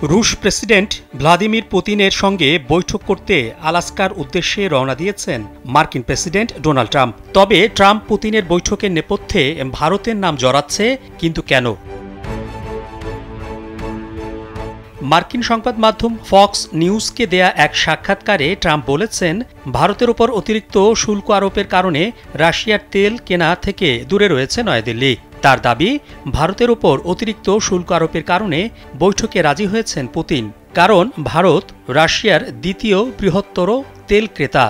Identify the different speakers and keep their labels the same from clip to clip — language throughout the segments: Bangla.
Speaker 1: রুশ প্রেসিডেন্ট ভ্লাদিমির পুতিনের সঙ্গে বৈঠক করতে আলাস্কার উদ্দেশ্যে রওনা দিয়েছেন মার্কিন প্রেসিডেন্ট ডোনাল্ড ট্রাম্প। তবে ট্রাম্প পুতিনের বৈঠকের নেপথ্যে ভারতের নাম জড়াচ্ছে, কিন্তু কেন? মার্কিন সংবাদ মাধ্যম ফক্স নিউজকে দেয়া এক সাক্ষাৎকারে ট্রাম্প বলেছেন, ভারতের ওপর অতিরিক্ত শুল্ক আরোপের কারণে রাশিয়ার তেল কেনা থেকে দূরে রয়েছে নয়াদিল্লি। তার দাবি, ভারতের ওপর অতিরিক্ত শুল্ক আরোপের কারণে বৈঠকে রাজি হয়েছেন পুতিন, কারণ ভারত রাশিয়ার দ্বিতীয় বৃহত্তর তেল ক্রেতা।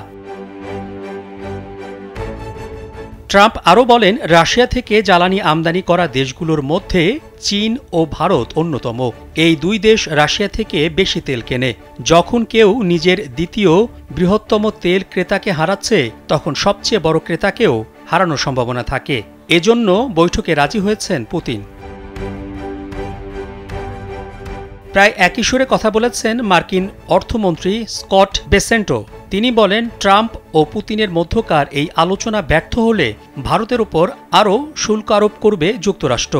Speaker 1: ট্রাম্প আরও বলেন, রাশিয়া থেকে জ্বালানি আমদানি করা দেশগুলোর মধ্যে চীন ও ভারত অন্যতম। এই দুই দেশ রাশিয়া থেকে বেশি তেল কেনে। যখন কেউ নিজের দ্বিতীয় বৃহত্তম তেল ক্রেতাকে হারাচ্ছে, তখন সবচেয়ে বড় ক্রেতাকেও হারানোর সম্ভাবনা থাকে। এজন্য বৈঠকে রাজি হয়েছেন পুতিন। প্রায় একই সুরে কথা বলেছেন মার্কিন অর্থমন্ত্রী স্কট বেসেন্টো। তিনি বলেন, ট্রাম্প ও পুতিনের মধ্যকার এই আলোচনা ব্যর্থ হলে ভারতের উপর আরও শুল্ক আরোপ করবে যুক্তরাষ্ট্র।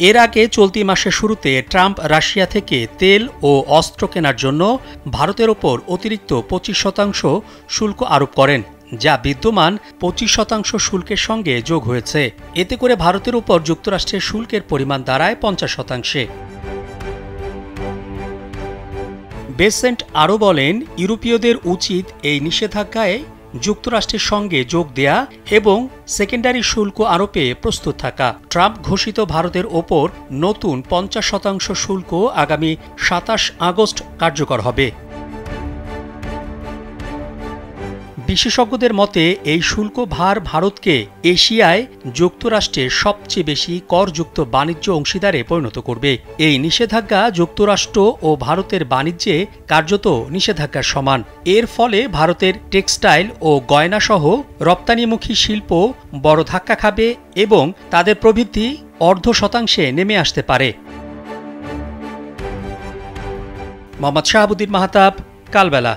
Speaker 1: এর আগে চলতি মাসের শুরুতে ট্রাম্প রাশিয়া থেকে তেল ও অস্ত্র কেনার জন্য ভারতের ওপর অতিরিক্ত 25% শুল্ক আরোপ করেন, যা বিদ্যমান 25% শুল্কের সঙ্গে যোগ হয়েছে। এতে করে ভারতের উপর যুক্তরাষ্ট্রের শুল্কের পরিমাণ দাঁড়ায় 50%। বেসেন্ট আরও বলেন, ইউরোপীয়দের উচিত এই নিষেধাজ্ঞায় যুক্তরাষ্ট্রের সঙ্গে যোগ দেয়া এবং সেকেন্ডারি শুল্ক আরোপে প্রস্তুত থাকা। ট্রাম্প ঘোষিত ভারতের ওপর নতুন 50% শুল্ক আগামী 27 আগস্ট কার্যকর হবে। বিশেষজ্ঞদের মতে এই শুল্ক ভার ভারতকে এশিয়ায় যুক্তরাষ্ট্রের সবচেয়ে বেশি করযুক্ত বাণিজ্য অংশীদারে পরিণত করবে। এই নিষেধাজ্ঞা যুক্তরাষ্ট্র ও ভারতের বাণিজ্যে কার্যত নিষেধাজ্ঞার সমান। এর ফলে ভারতের টেক্সটাইল ও গয়নাসহ রপ্তানিমুখী শিল্প বড় ধাক্কা খাবে এবং তাদের প্রবৃদ্ধি অর্ধ% নেমে আসতে পারে। মোহাম্মদ শাহাবুদ্দিন মাহতাব, কালবেলা।